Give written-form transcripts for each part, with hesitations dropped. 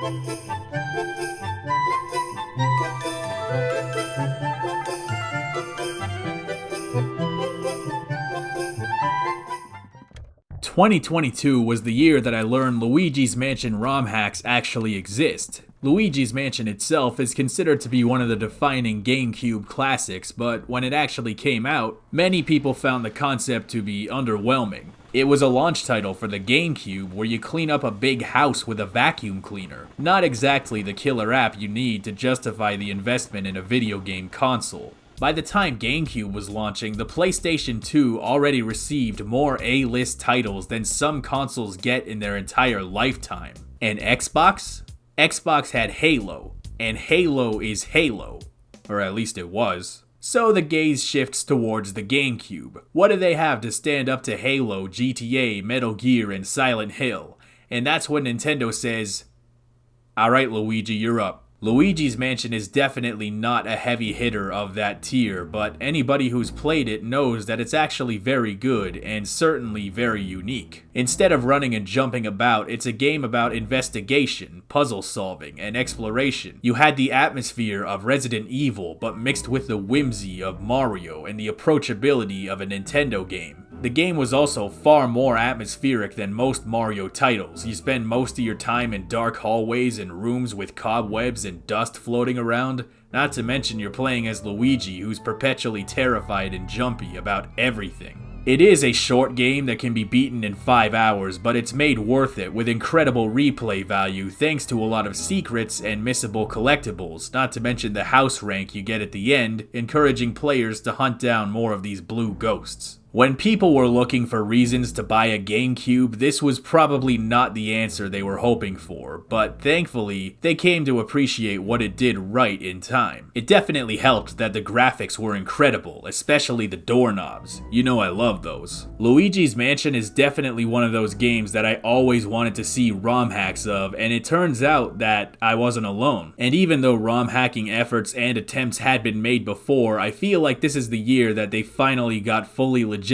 "2022 was the year that I learned Luigi's Mansion ROM hacks actually exist. Luigi's Mansion itself is considered to be one of the defining GameCube classics, but when it actually came out, many people found the concept to be underwhelming. It was a launch title for the GameCube where you clean up a big house with a vacuum cleaner. Not exactly the killer app you need to justify the investment in a video game console. By the time GameCube was launching, the PlayStation 2 already received more A-list titles than some consoles get in their entire lifetime. And Xbox? Xbox had Halo, and Halo is Halo. Or at least it was. So the gaze shifts towards the GameCube. What do they have to stand up to Halo, GTA, Metal Gear, and Silent Hill? And that's when Nintendo says, "Alright Luigi, you're up." Luigi's Mansion is definitely not a heavy hitter of that tier, but anybody who's played it knows that it's actually very good and certainly very unique. Instead of running and jumping about, it's a game about investigation, puzzle solving, and exploration. You had the atmosphere of Resident Evil, but mixed with the whimsy of Mario and the approachability of a Nintendo game. The game was also far more atmospheric than most Mario titles. You spend most of your time in dark hallways and rooms with cobwebs and dust floating around, not to mention you're playing as Luigi, who's perpetually terrified and jumpy about everything. It is a short game that can be beaten in 5 hours, but it's made worth it with incredible replay value thanks to a lot of secrets and missable collectibles, not to mention the house rank you get at the end, encouraging players to hunt down more of these blue ghosts. When people were looking for reasons to buy a GameCube, this was probably not the answer they were hoping for, but thankfully, they came to appreciate what it did right in time. It definitely helped that the graphics were incredible, especially the doorknobs. You know I love those. Luigi's Mansion is definitely one of those games that I always wanted to see ROM hacks of, and it turns out that I wasn't alone. And even though ROM hacking efforts and attempts had been made before, I feel like this is the year that they finally got fully legitimized.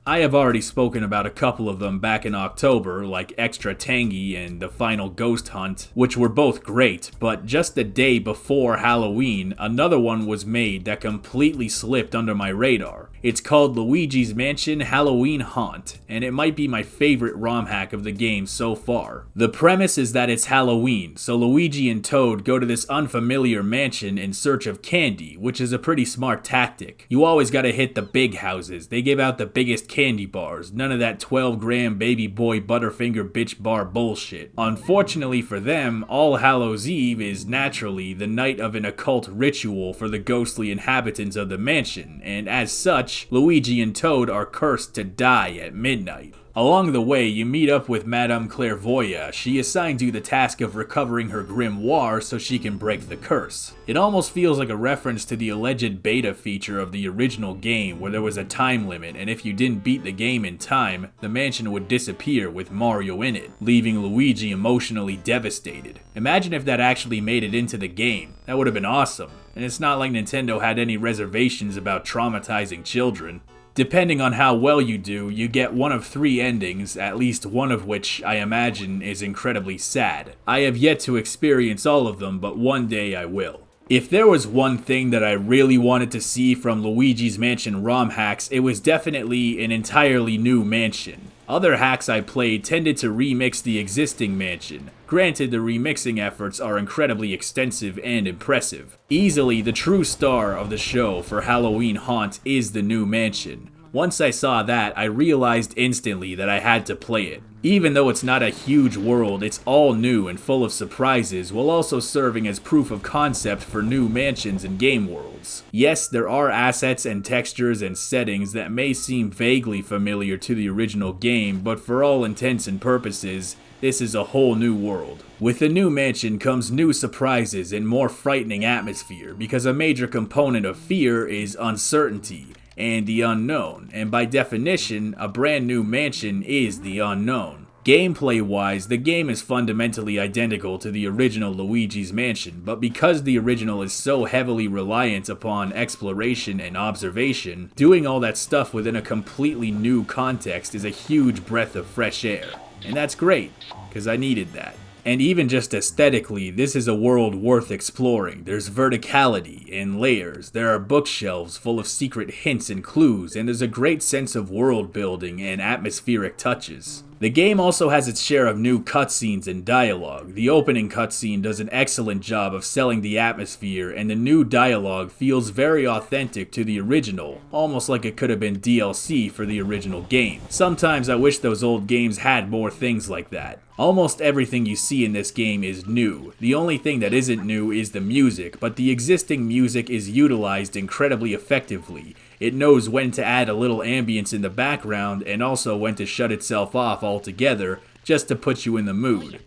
I have already spoken about a couple of them back in October, like Extra Tangy and The Final Ghost Hunt, which were both great, but just the day before Halloween, another one was made that completely slipped under my radar. It's called Luigi's Mansion Halloween Haunt, and it might be my favorite ROM hack of the game so far. The premise is that it's Halloween, so Luigi and Toad go to this unfamiliar mansion in search of candy, which is a pretty smart tactic. You always gotta hit the big houses. They give out the biggest candy bars, none of that 12-gram baby boy Butterfinger bitch bar bullshit. Unfortunately for them, All Hallows Eve is naturally the night of an occult ritual for the ghostly inhabitants of the mansion, and as such, Luigi and Toad are cursed to die at midnight. Along the way, you meet up with Madame Clairvoyant. She assigns you the task of recovering her grimoire so she can break the curse. It almost feels like a reference to the alleged beta feature of the original game where there was a time limit, and if you didn't beat the game in time, the mansion would disappear with Mario in it, leaving Luigi emotionally devastated. Imagine if that actually made it into the game. That would have been awesome. And it's not like Nintendo had any reservations about traumatizing children. Depending on how well you do, you get one of 3 endings, at least one of which I imagine is incredibly sad. I have yet to experience all of them, but one day I will. If there was one thing that I really wanted to see from Luigi's Mansion ROM hacks, it was definitely an entirely new mansion. Other hacks I played tended to remix the existing mansion. Granted, the remixing efforts are incredibly extensive and impressive. Easily, the true star of the show for Halloween Haunt is the new mansion. Once I saw that, I realized instantly that I had to play it. Even though it's not a huge world, it's all new and full of surprises, while also serving as proof of concept for new mansions and game worlds. Yes, there are assets and textures and settings that may seem vaguely familiar to the original game, but for all intents and purposes, this is a whole new world. With the new mansion comes new surprises and more frightening atmosphere, because a major component of fear is uncertainty and the unknown, and by definition, a brand new mansion is the unknown. Gameplay-wise, the game is fundamentally identical to the original Luigi's Mansion, but because the original is so heavily reliant upon exploration and observation, doing all that stuff within a completely new context is a huge breath of fresh air. And that's great, because I needed that. And even just aesthetically, this is a world worth exploring. There's verticality and layers, there are bookshelves full of secret hints and clues, and there's a great sense of world building and atmospheric touches. The game also has its share of new cutscenes and dialogue. The opening cutscene does an excellent job of selling the atmosphere, and the new dialogue feels very authentic to the original, almost like it could have been DLC for the original game. Sometimes I wish those old games had more things like that. Almost everything you see in this game is new. The only thing that isn't new is the music, but the existing music is utilized incredibly effectively. It knows when to add a little ambience in the background and also when to shut itself off altogether just to put you in the mood.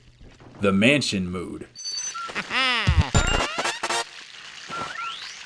The mansion mood.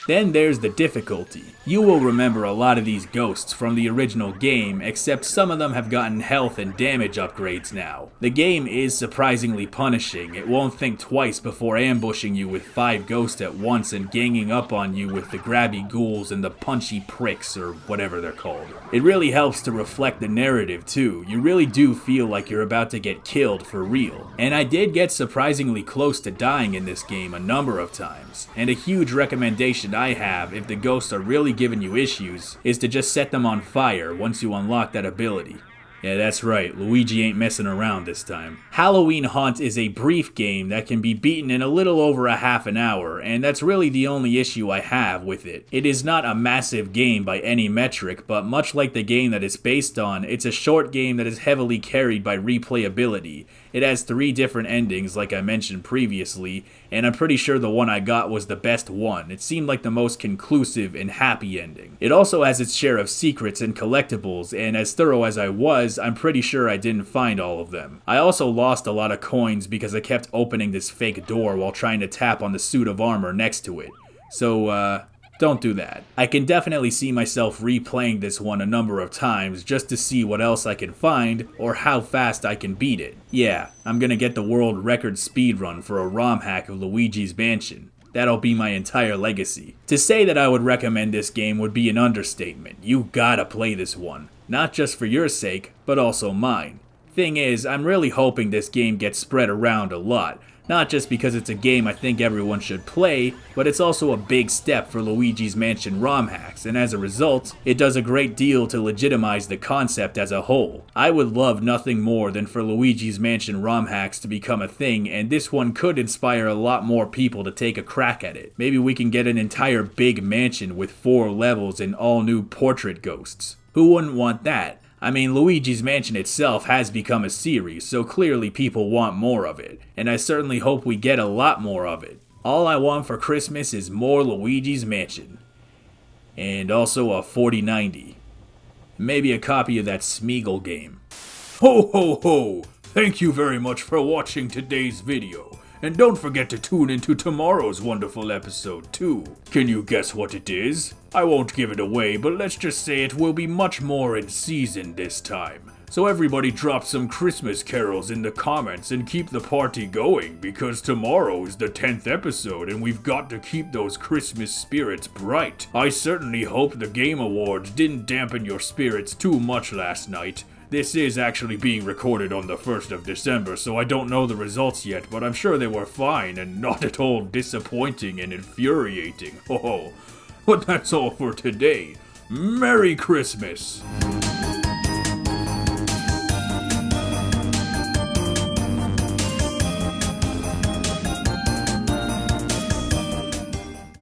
Then there's the difficulty. You will remember a lot of these ghosts from the original game, except some of them have gotten health and damage upgrades now. The game is surprisingly punishing. It won't think twice before ambushing you with 5 ghosts at once and ganging up on you with the grabby ghouls and the punchy pricks, or whatever they're called. It really helps to reflect the narrative too. You really do feel like you're about to get killed for real. And I did get surprisingly close to dying in this game a number of times, and a huge recommendation I have, if the ghosts are really giving you issues, is to just set them on fire once you unlock that ability. Yeah, that's right, Luigi ain't messing around this time. Halloween Haunt is a brief game that can be beaten in a little over a half an hour, and that's really the only issue I have with it. It is not a massive game by any metric, but much like the game that it's based on, it's a short game that is heavily carried by replayability. It has 3 different endings, like I mentioned previously, and I'm pretty sure the one I got was the best one. It seemed like the most conclusive and happy ending. It also has its share of secrets and collectibles, and as thorough as I was, I'm pretty sure I didn't find all of them. I also lost a lot of coins because I kept opening this fake door while trying to tap on the suit of armor next to it. So, don't do that. I can definitely see myself replaying this one a number of times just to see what else I can find or how fast I can beat it. Yeah, I'm gonna get the world record speedrun for a ROM hack of Luigi's Mansion. That'll be my entire legacy. To say that I would recommend this game would be an understatement. You gotta play this one. Not just for your sake, but also mine. Thing is, I'm really hoping this game gets spread around a lot. Not just because it's a game I think everyone should play, but it's also a big step for Luigi's Mansion ROM hacks, and as a result, it does a great deal to legitimize the concept as a whole. I would love nothing more than for Luigi's Mansion ROM hacks to become a thing, and this one could inspire a lot more people to take a crack at it. Maybe we can get an entire big mansion with 4 levels and all new portrait ghosts. Who wouldn't want that? I mean, Luigi's Mansion itself has become a series, so clearly people want more of it, and I certainly hope we get a lot more of it. All I want for Christmas is more Luigi's Mansion. And also a 4090. Maybe a copy of that Smeagol game. Ho ho ho! Thank you very much for watching today's video. And don't forget to tune into tomorrow's wonderful episode too. Can you guess what it is? I won't give it away, but let's just say it will be much more in season this time. So everybody drop some Christmas carols in the comments and keep the party going, because tomorrow is the 10th episode and we've got to keep those Christmas spirits bright. I certainly hope the Game Awards didn't dampen your spirits too much last night. This is actually being recorded on the 1st of December, so I don't know the results yet, but I'm sure they were fine and not at all disappointing and infuriating. Oh, but that's all for today. Merry Christmas!